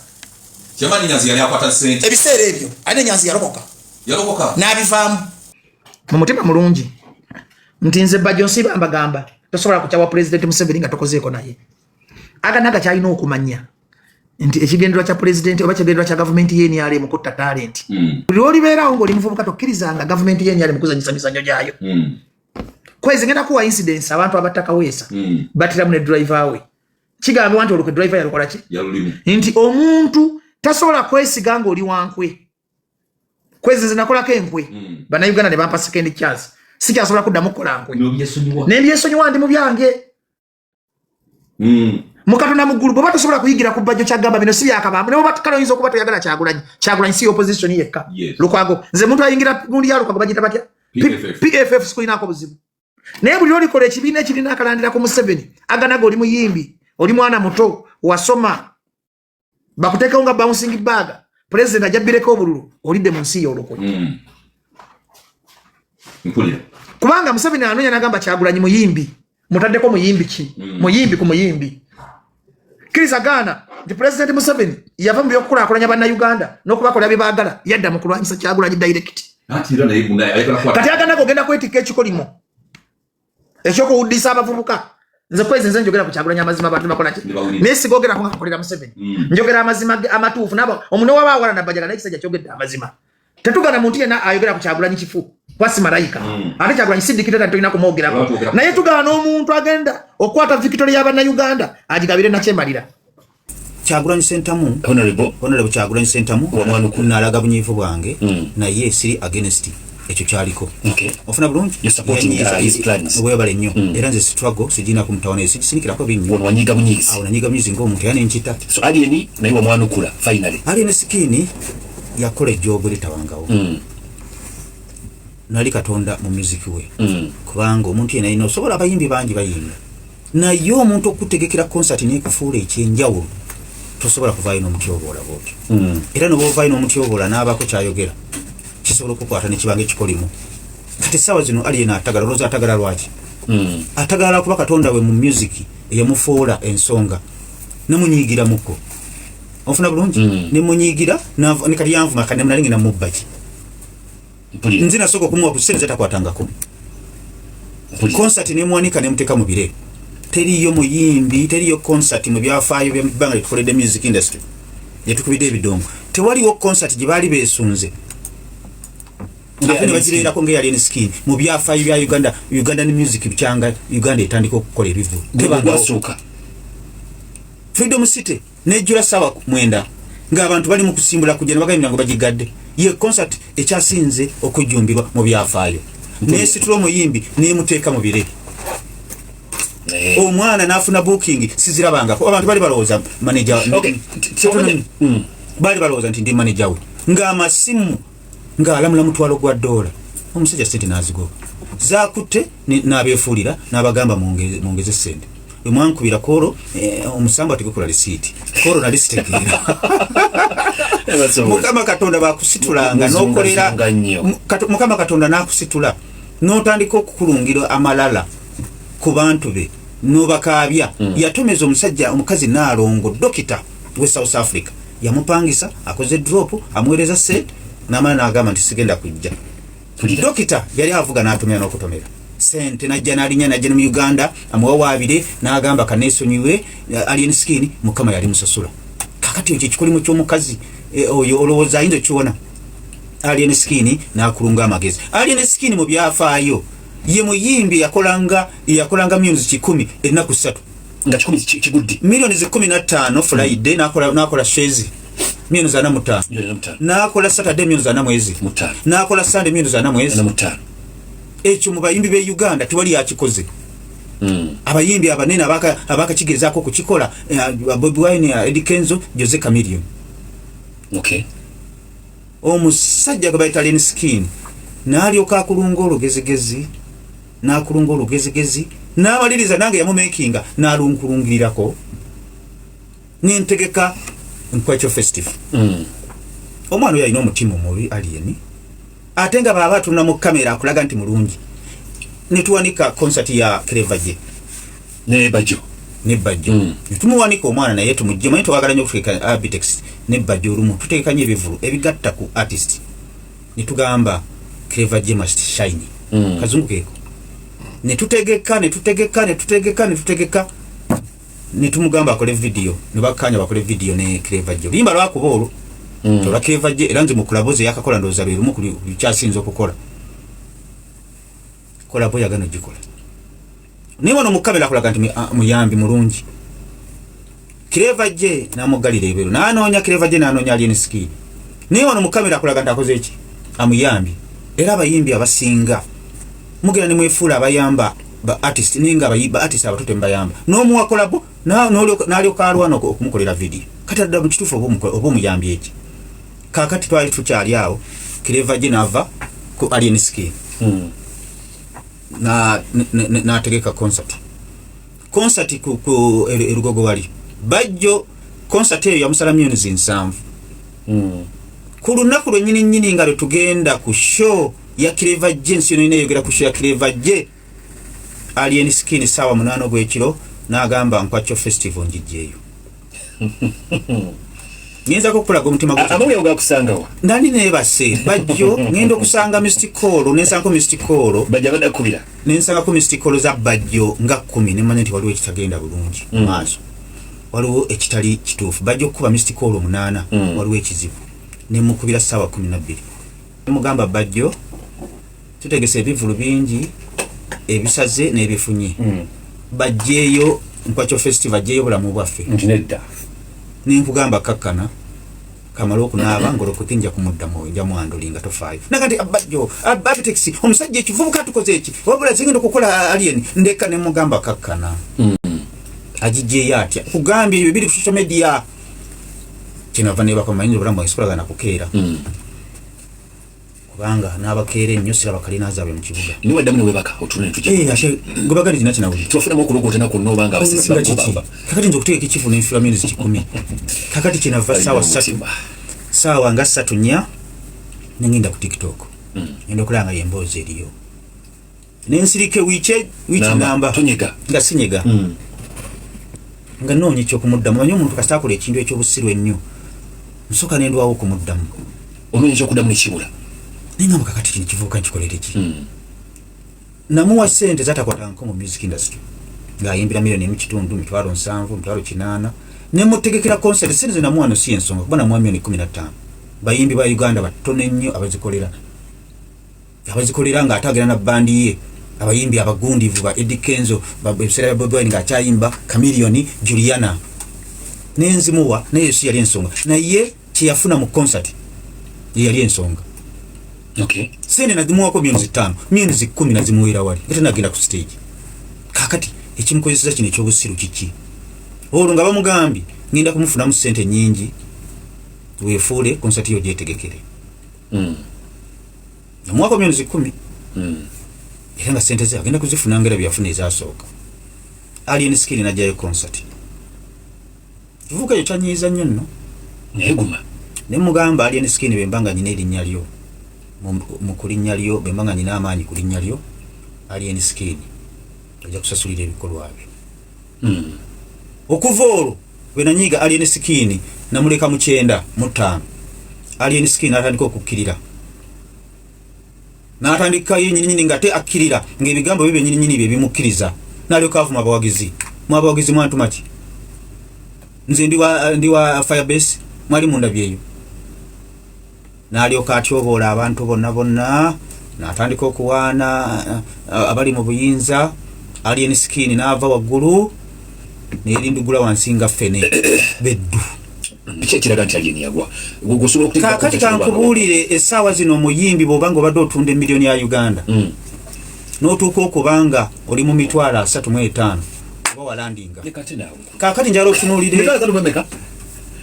Jamani Nyanzi yali akwata sente ebiseera ebyo ane Nyanzi yalokoka n'abivaamu mu mutima mulungi nti nze Bajonsi bambagamba tosobola kuchawa president Museveni nga tokozeeko naye aganaga kyalina okumanya nti ekigendera kya president oba kigendera kya government yeni yali mukutta talent buli beerawo ng'oli muvubuka tokkirizanga government yeni yali mukuzanyisa misanyo gyayo kwezi ngenda kuwa incidents abantu abattaka weesa batira mu ne driver we kigambibwa nti olukwe driver yalukola ki nti omuntu tasobola kwesiga ng'oli wankwe kwezi zinakolako enkwe bannayuganda ne bampa second chance sikyasobola kuddamu kukola nkwe nembyesonyiwa ndi mu byange mukatonda mugulu bwe batasobola kuyigira ku bajjo kyagamba bino si byakabambu ne batakalo yinza okuba toyagala Kyagulanyi si opposition yekka Lukwago nze muntu ayingira gundi ya Lukwago bagita batya PFF sikulinako buzibu naye buli olikola ekibiina ekirina akalandira ku Museveni aganaga oli muyimbi oli mwana muto wasoma bakuteekawo nga bouncing bag president ajabbireko obululu olidde mu nsi y'olukwe kubanga Museveni anonya nagamba Kyagulanyi muyimbi mutaddeko muyimbi ki muyimbi ku muyimbi Kiriza Ghana the president Museveni yava mu byokukulakulanya bannayuganda n'okubakola bye baagala yadda mu kulwanyisa Kyagulanyi direct kati aganaga ogenda kwetikka ekikolimo ekyokuwuddisa abavubuka nze kwezi nze njogera ku Kyagulanyi amazima abantu bakola ki naye sigogera ku ngakolera Museveni njogera amazima amatuufu nabo omuno wabawala nabajala naye kisajja kyogedde amazima tetugana muntu yenna ayogera ku Kyagulanyi kifu kwasi malayika ate Kyagulanyi si dikitata ntolina kumwogerako naye tugana omuntu agenda okwata Victoria y'abannayuganda agigabire nakyemalira Kyagulanyi Sentamu honorable Kyagulanyi Sentamu omwana kunalaga bunyivu bwange naye siri against ekyo kyaliko ofuna bulungi his plans webale nnyo era nze struggle sijina kumutawana sinikirako binyo wanyiga munyizi wanyiga munyizi ng'omuntu yani nkita so alieni naye omwana okula finally alieni sikini yakola ejjobu litawangawo nali katonda mu music we kubanga omuntu yena ino sobola abayimbi bangi bayimba naye omuntu okutegekera concert n'ekufuula ekyenjawulo tosobola kuvaayo n'omutyobola bwotyo era n'obovaayo n'omutyobola n'abako kyayogera kisobola okukwata nekibanga ekikolimu kati essaawa zino aliena atagala olowooza atagala lwaki atagala kuba katonda we mu music eyamufuula ensonga namunyiigira mukko ofuna bulungi nemunyiigira nekati yanvuma kane munalingi namubbaki nze nasooka okumuwa ku ssente zetakwatangako concert nemwanika nemuteka mu bire teriyo muyimbi teriyo concert mu byafaayo byebbanga lyetukoledde music industry yetukubidde ebidongo tewaliwo concert gye baali beesunze Afene bagirera ko nge Alien Skin mu byafaayo bya Uganda ni music bichanga Uganda etandika okukola ebivu tebangasuka Freedom City nejjula sawa mwenda ng'abantu bali mu kusimbula kugenda bagambye ngo bagigadde ye concert ekyasinze okujjumbirwa mu byafaayo nesitula omuyimbi nemuteeka mu bire omwana nafuna booking sizirabangako abantu bali balowooza manager bali balowooza nti ndi manager we ng'amasimu ng'alamula mutwalo gwa $. Omusajja sente nazigo zakutte n'abeefuulira n'abagamba mwongeze sente mwankubira koro omusamba ategekola receipt koro na lisitegeera Mukama Katonda bakusitulanga n'okolera Mukama Katonda n'akusitula n'otandika okukulungira amalala ku bantu be n'obakaabya yatomeza omusajja omukazi n'alongo dokita we South Africa yamupangisa akoze drop amwereza set n'amala n'agamba nti sigenda kujja dokita yali avuga n'atumira n'okutomera sente najja n'alinya najja mu Uganda amuwawaabire n'agamba kaneesonyiwe Alien Skin Mukama yali musasula kakati ekyo kikolimu ky'omukazi oyo olowooza ayinza okiwona Alien Skin n'akulunga amagezi Alien Skin mu byafaayo ye muyimbi yakolanga millions 10 ennaku 3 nga 10 kiguddi millions 15 Friday nakola shares millions 45 nakola Saturday millions 4 mwezi nakola Sunday millions 4 mwezi ekyo mu bayimbi be Uganda tewali yakikoze abayimbi abanene abakakigezaako kukikola Bobi Wine, Eddie Kenzo, Jose Chameleone omusajja gwe bayita Alien Skin n'alyoka akulunga olugezigezi n'amaliriza nange yamumakinga n'alunkulungirirako n'entegeka Nkwacho Festival omwana oyo alina omutima omubi Alien ate nga baba atunda mu kamera akulaga nti mulungi netuwanika concert ya Clever J ne Bajjo tumuwanika omwana naye tumujje manye twagala nnyo okuteeka Abitex ne Bajjo olumu tuteekanye ebivulu ebigatta ku artist netugamba Clever J must shine kazungu keeko netutegeka netumugamba akole video nebakanya bakole video ne Clever J limba lwakuba olwo tola Clever J era nze mu kulaboze yakakola ndowooza lwe lumu ku kyasinza okukola kolabo yagano gikola niba ono mukabela akulaga nti muyambi mulungi Clever J namugalira ebero n'anoonya Clever J n'anoonya Alien Skin niba ono mukabela akulaga nti akoze eki amuyambi era abayimbi abasinga mugera ne mwefuula abayamba ba artist ninga ba artist abatote mbayamba n'omuwa kolabo n'alyoka alwana okumukolera video kati adda mu kituufu oba omuyambi eki kakati twali tukyali awo Clever J n'ava ku Alien Skin n'ategeka concert ku erugogo wali Bajjo concert eyo yamusala millions 7 ku lunaku lwennyini nga lwetugenda ku show ya Clever J nsi yonna inayogera ku show ya Clever J Alien Skin sawa 8 ogw'ekiro n'agamba Nkwacho Festival njijjeeyo ngenza kokulaga omutima gwo amwe ogakusangawa ndani nebase Bajjo ngenda okusanga Mysticolo nensanga Mysticolo bajja badakubira nensanga ko Mysticolo za Bajjo nga 10 ne manenti waliwo ekitagenda bulungi maaso waliwo ekitali kituufu Bajjo kuba Mysticolo 8 waliwo ekizibu ne mukubira sawa 12 mugamba Bajjo tutegese ebivulu bingi ebisaze n'ebifunye bajjeeyo Nkwacho Festival jeeyo bulamu bwaffe nedda ninkugamba kakkana kamala okunaaba ngolokotinja kumuddamu nja mwandolinga to 5 nakati Bajjo Abitex omusajja ekivubuka tukoze eki wabula zingenda okukola Alien ndeka ne mugamba kakkana ajijjeeyo atya kugambye ebyo biri ku social media kinava ne bakamanyira bulamu esipulaga na kukeera kubanga n'abakeera ennyo siraba kalina azaabe mu kibuga niwe ddamu niwe baka otune tujja ate ngobagali zina kinawuli tufuna mu kulogota na kunoba nga abasisi bakubamba kakati nzo kuteeka ekifu n'enfira millions 10 kakati kinava sawa nga 3 nengenda ku TikTok ngenda okulanga yemboozi eriyo nensirike wiiche namba tonyega nga sinyega nga noonye ekyokumuddamu manyi omuntu kasita akola ekintu ekyobusiru ennyo nsooka nendwawo okumuddamu onoonya ekyokuddamu nekibula ningamba kakati kino kivubuka nkikolere ki namuwa sente zatakwatanga mu music industry ng'ayimbira million n'ekitundu 7,000 8,000 nemutegekera concert sente namuwa no si ensonga kuba namuwa million 15 bayimbi ba Uganda batono ennyo abazikolera abazikolera nga atagera na bandi ye abayimbi abagundivu ba Eddie Kenzo babesera Bobi Wine nga chayimba Chameleone Juliana nenzimuwa naye Yesu yali ensonga naye kiyafuna mu concert yali ensonga. Okay. Sene nazimuwako milioni 5 milioni 10 nazimuwira wali ate nagenda ku stage kakati ekimukozesa kino ekyobusiru kiki olwo nga bamugambi ngenda kumufuna mu sente nyingi wefuule concert yo gyetegekere namuwako milioni 10 era nga sente ze agenda kuzifuna ngera byafuna ezasooka Alien Skin najjayo concert kivuka yo kyanyiza nnyo nno neguma ne mugamba Alien Skin bembanga nyina erinnya lyo mu kulinnya lyo bembanga nyina amaanyi kulinnya lyo Alien Skin ajja kusasulira ebikolwa bye okuva olwo bwe nanyiga Alien Skin namuleka mu 9 mu 5 Alien Skin atandika okukkirira n'atandika yennyini nga te akkirira ng'ebigambo bye nyinyi bye bimukkiriza n'alyoka avuma abawagizi mwantu maki nze ndi wa Firebase mwali mundabyeyo n'alyoka atyoboola abantu bonna n'atandika okuwaana abali mu buyinza Alien Skin n'ava waggulu n'erindugula wansi nga ffene beddu kiraga nti Alien yagwa kakati kankubuulire essaawa zino omuyimbi bw'obanga obadde otunda emiliyoni ya Uganda n'otuuka okubanga oli mu 35,000 oba walandinga kakati njala okutunuulire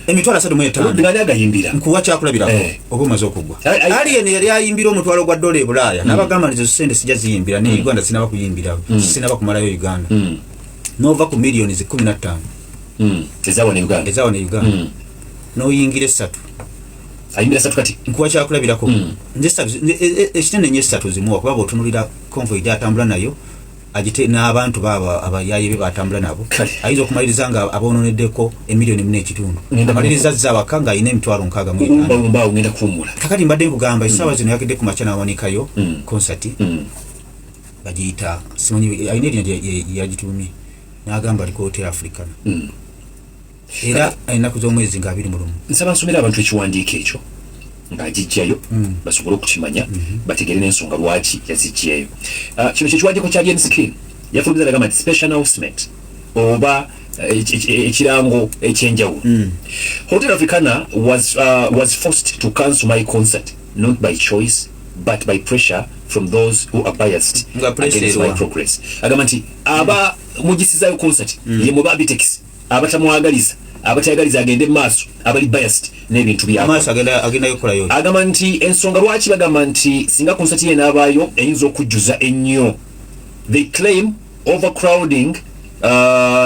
emitwalo 35 nkuwa kyakulabirako oba omaze okuggwa Alien yali ayimbira omutwalo gwa $1 e Bulaaya n'abagamba nti sente sijja ziyimbira ne Uganda sinaba kuyimbira sinaba kumalayo Uganda n'ova ku miliyoni 15 ezawa ne Uganda n'oyingira 3 ayimbira 3 kati nkuwa kyakulabirako ekitene nye 3 zimuwa kuba bw'otunulira convoy gy'atambula nayo agite n'abantu baba abayaye be batambula nabo ayizo okumaliriza nga aboononeddeko emiliyoni 4.5 amaliriza zawaka nga ayina emitwalo 65 ngenda kuwumula kakati mbadde nkugamba essaawa zino yakidde ku makya n'awanikayo concert bagiyita simanyi ayina erinnya yagitumye n'agamba aliko Hotel Africana era ennaku z'omwezi nga 21 nsaba nsomera abantu ekiwandiiko ekyo ng'agijjayo basobole okukimanya bategere n'ensonga lwaki yazijjayo kino kyekiwandiiko kya Alien Skin yafulumiza nagamba nti special announcement oba ekirango ekyenjawulo Hotel Africana was forced to cancel my concert not by choice but by pressure from those who are biased against my progress agamba nti aba mugisizayo concert ye mu babitex abatamwagaliza abatayagaliza agende maaso abali biased n'ebintu byabo maaso agenda yokola yo agamba nti ensonga lwaki bagamba nti singa concert ye n'abaayo eyinza okujjuza ennyo they claim overcrowding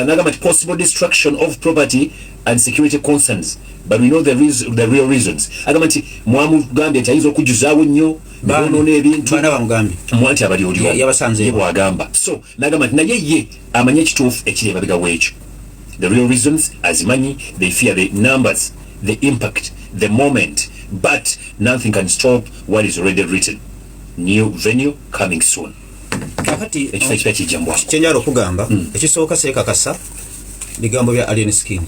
nagamba nti possible destruction of property and security concerns but we know the real reasons agamba nti mwamugambye nti ayinza okujjuzaawo nnyo bonoona ebintu bana bamugambye mwanti abali olyo yabasanze bwagamba so nagamba nti naye ye amanye ekituufu ekiri emabega w'ekyo the real reasons azimanyi they fear the numbers the impact the moment but nothing can stop what is already written new venue coming soon kakati ekifo ekipya kijjambwako kyenjala okugamba ekisooka seekakasa bigambo bya Alien Skin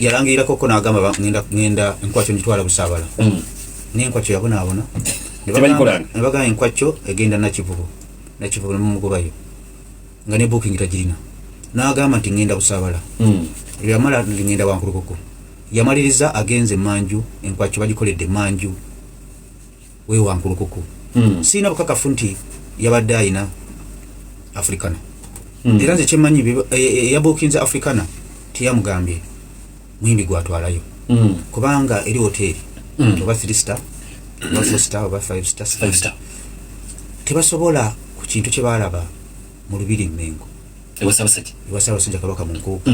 yalangirirako ko n'agamba ngenda enkwakyo njitwala Busaabala n'enkwakyo yabonaabona ne bagamba enkwakyo egenda Nakivubo nemugobayo nga ne booking tagirina n'agamba nti ngenda Busaabala yamala ngenda Wankulukuku yamaliriza agenze Manju enkwakyo bagikoledde Manju we Wankulukuku sina bukakafu nti yabadde ayina Africana era nze kyemanyi yabookinze Africana tiyamugambye mwimbi gwatwalayo kubanga eri hoteli oba 3 star oba 4 star oba 5 star tebasobola ku kintu kye balaba mu Lubiri Mmengo Ssaabasajja Kabaka mu Nkuuka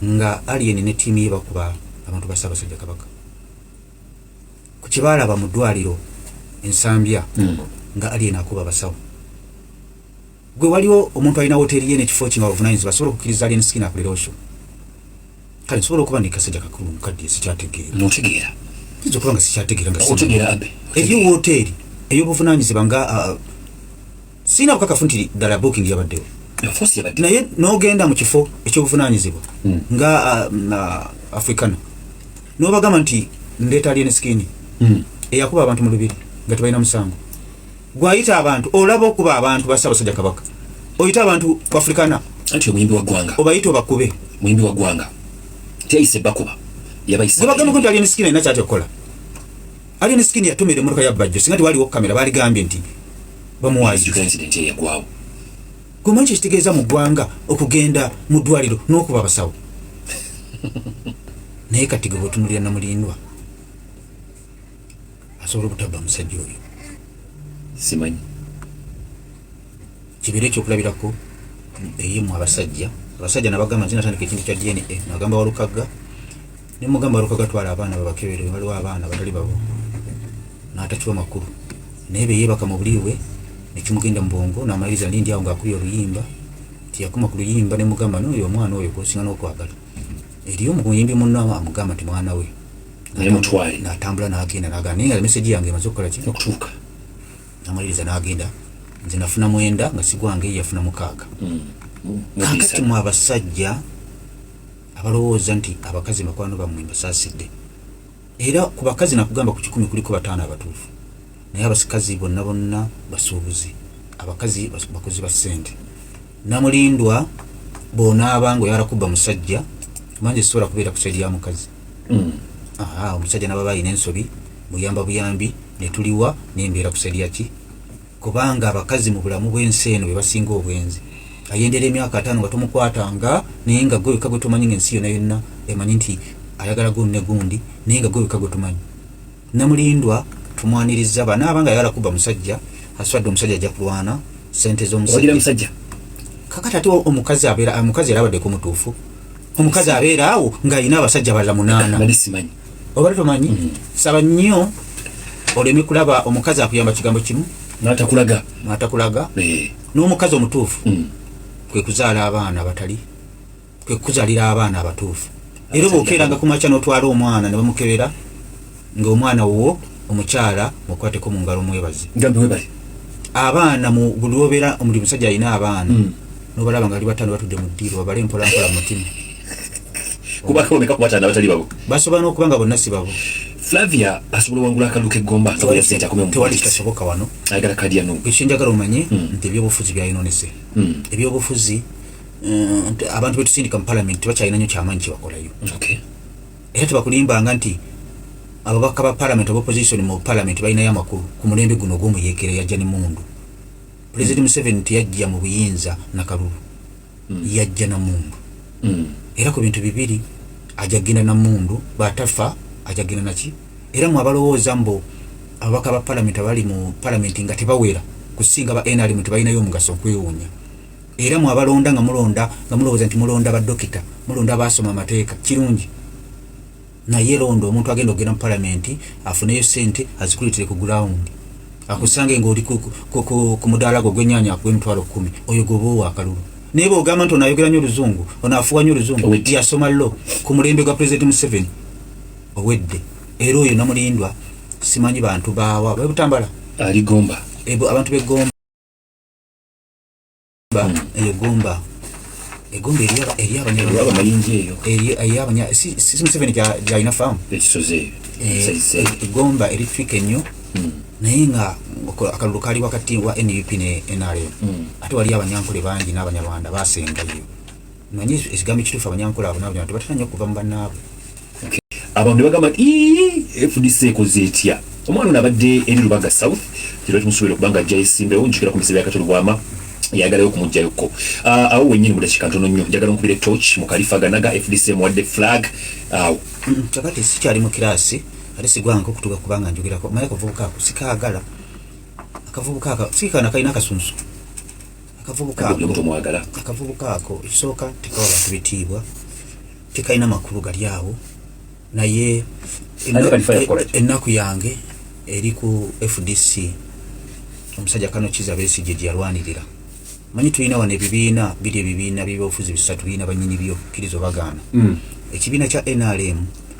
nga Alien ne tiimu ye bakuba abantu ba Ssaabasajja Kabaka ku kye balaba mu ddwaliro Ensambya nga Alien akuba abasawo gwe waliwo omuntu alina hoteli ye n'ekifo kinga bavunanyizibwa basobola okukkiriza Alien Skin akolera osho kale nsobola okuba ndi kasajja kakulu mukadde sikyategeera notegeera kiyinza okuba nga sikyategeera nga otegeera abe eyo hoteli ey'obuvunanyizibwa nga sina bukakafu nti ddala booking yabaddewo naye n'ogenda mu kifo eky'obuvunanyizibwa nga Africana n'obagamba nti ndeeta Alien Skin eyakuba abantu mu Lubiri nga tebalina musango gwayita abantu olaba okuba abantu basabasajja kabaka oyita abantu ku Afrikana anti omuyimbi wa gwanga obayita obakube muyimbi wa gwanga teyise bakuba yabayisa bagamba ko Alien Skin ina kyati okola Alien Skin yatumire muruka ya bajjo singa wali wo kamera bali gambye nti bamuwazi incident ye yagwawo kumanchi kitegeeza mu gwanga okugenda mu ddwaliro n'okuba abasawo naye kati gwe bwotunulira Namulindwa asobola okutabba musajja oyo simanyi kibira ekyokulabirako eyimu abasajja nabagamba nti natandika ekintu kya DNA nagamba Walukaga ne mugamba Walukaga twala abaana babakebere waliwo abaana batali babo n'atakiwa makulu naye beyeebaka mu buliwe nekimugenda mu bwongo n'amaliriza Lindi awo ng'akubye oluyimba tiyakoma ku luyimba ne mugamba n'oyo omwana oyo gwosinga n'okwagala eriyo omuyimbi munno amugamba nti mwana we naye mutwale n'atambula n'agenda n'agamba naye nga meseji yange emaze okukola ki okutuuka n'amaliriza n'agenda nze nafuna 9 nga sigwange yafuna 6 kakati mu abasajja abalowooza nti abakazi bakwano bammwe mbasaasidde era ku bakazi nakugamba ku 10 kuliko 5 abatuufu naye abasikazi bonna basuubuzi abakazi bakozi ba ssente Namulindwa bonaaba ngo yarakuba musajja manje sobola kubeera ku saidi ya mukazi omusajja nababa alina ensobi muyamba buyambi netuliwa nembeera ku saidi yaki kubanga abakazi mu bulamu bw'ensi eno bebasinga obwenzi ayendera emyaka 5 nga tomukwatanga naye nga gwe wekka gwe tomanyi ng'ensi yonna yonna emanyi nti ayagala gundi ne gundi naye nga gwe wekka gwe tomanyi Namulindwa tumwaniriza banaabanga yarakuba musajja aswadde omusajja ajja kulwana sente z'omusajja kakati ate omukazi era abaddeko mutuufu omukazi abeera awo ng'alina abasajja balala 8 simanyi obali tomanyi saba nnyo oleme kulaba omukazi akuyamba kigambo kimu n'atakulaga n'omukazi omutuufu kwe kuzaala abaana abatali kwe kuzaalira abaana abatuufu era bw'okeeranga ku makya n'otwala omwana ne bamukebera ng'omwana wo omukyala mukwateko mu ngalo mwebazi abaana mu buli obeera omuli musajja alina abaana n'obalaba nga ali 5 batudde mu ddiiro babale mpola mu mutima basobola n'okuba nga bonna si babo Flavia asobola wangula akaluka eggomba tewali kitasoboka wano ayagala kadi yano ekyenjagala omanye nti ebyobufuzi byayinonese ebyobufuzi abantu betusindika mu parliament tebakyalina nnyo kyamaanyi kyebakolayo era tebakulimbanga nti ababaka ba parliament of opposition mu parliament balinayo amakulu ku mulembe guno gw'omuyeekera yajja ne mundu President Museveni tiyajja mu buyinza nakalulu yajja na mundu era ku bintu bibiri ajagina na mundu batafa ajagina naki era mu abalowooza mbo ababaka ba parliament abali mu parliament nga tebawera kusinga ba NRM tebalinayo omugaso okwewuunya era mu abalonda nga mulowooza nti mulonda badokita mulonda abasoma amateeka kirungi naye londo omuntu agenda okugenda mu parliament afuneyo sente azikulitire ku ground akusange ng'oli ku mudaala gwo gw'ennyaanya gw'emitwalo 10 oyo goba akalulu naye bw'ogamba nti onaayogera nnyo oluzungu onaafuwa nnyo oluzungu yasoma lo ku mulembe gwa President Museveni owedde era oyo Namulindwa simanyi bantu baawa bebutambala aligomba abantu begomba egomba eri abanya si Museveni gyalina faamu egomba eri twika ennyo naye nga akalulu kali wakati wa NUP ne NRM ate wali abanyankole bangi n'abanyarwanda basengayo manyi ekigambo ekituufu abanyankole abo n'abanyarwanda tebatera nnyo okuva mu bannaabwe abantu ne bagamba FDC ekoze etya omwana ono abadde eri Lubaga South kiro tumusuubira okubanga ajja yesimbewo njukira ku misebe ya Katolo Bwama yagalayo okumuggyayoko awo wennyini mu dakiika ntono nnyo njagala nkubire torch mu Kalifaganaga FDC muwadde flag awo kakati sikyali mu kiraasi ate sigwanko okutuuka kubanga njogerako maye akavubuka ako sikaagala akavubuka ako sikana kalina akasunsu akavubuka ako ekisooka tekawa bantu bitiibwa tekalina makulu gali awo naye ennaku yange eri ku FDC omusajja Kano Kizza Besigye gye yalwanirira manyi tulina wano ebibiina by'ebyobufuzi 3 birina bannyini byo kkirizo bagaana ekibiina kya NRM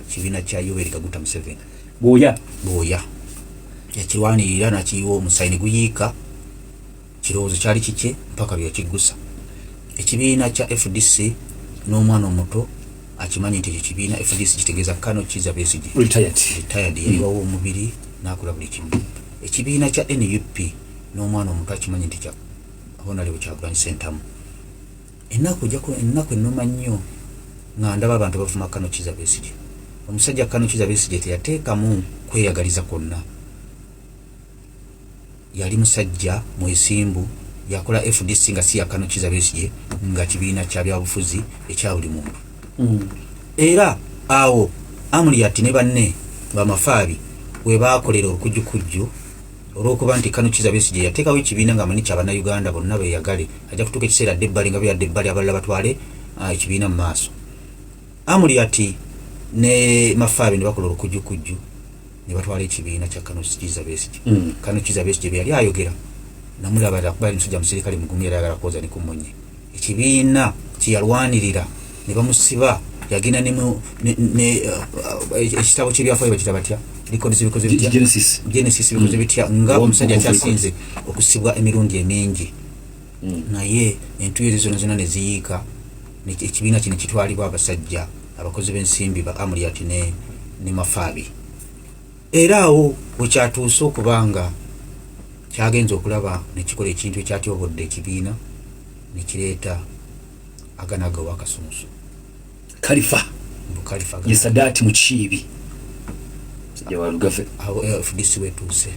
kibiina kya Yoweri Kaguta Museveni bwoya yakirwanirira nakiyiwa omusayini guyiika kirowoozo kyali kike mpaka byakiggusa ekibiina kya FDC n'omwana omuto akimanyi nti ekibiina FDC kitegeeza Kano Kizza Besigye retired yaliwawo omubiri n'akola buli kimu ekibiina kya NUP n'omwana omuntu akimanyi nti Honorable Kyagulanyi Ssentamu. Ennaku ennuma nnyo nga ndaba abantu bavuma Kano Kizza Besigye. Omusajja Kano Kizza Besigye teyateekamu kweyagaliza kwonna. Yali musajja mwesimbu, yakola FDC nga si ya Kano Kizza Besigye, nga kibiina kya byabufuzi ekya buli muntu. Era awo Amuriat ne banne bamafaabi we baakolera okujjukujju olw'okuba nti Kano Kizza Besigye yateekawo ekibiina ng'amanyi ky'Abannayuganda bonna beeyagale, ajja kutuuka ekiseera Debbali nga bwe Debbali abalala batwale ekibiina mu maaso. Amuriat ne mafaabi ne bakola okujjukujju ne batwala ekibiina kya Kano Kizza Besigye. Kano Kizza Besigye bwe yali ayogera namulaba bali musajja musirikale mugumu era ayagala kwoza ne kumonye. Ekibiina kye yalwanirira ne bamusiba yagina ekitabo ky'ebyafaayo bakitaba batya bikoze bitya Genesis bikoze bitya nga omusajja kyasinze okusibwa emirundi emingi. Naye entuuyo zonna ne ziyiika ekibiina kino kitwalibwa abasajja abakozi b'ensimbi ba Amuriat ne mafaabi. Era awo bwe kyatuuse okubanga kyagenza okulaba ne kikola ekintu ekyatyobodde ekibiina ne kireeta aganaga w'akasunsu Kalifa Ye Sadat Mukiibi awo FDC wetuuse.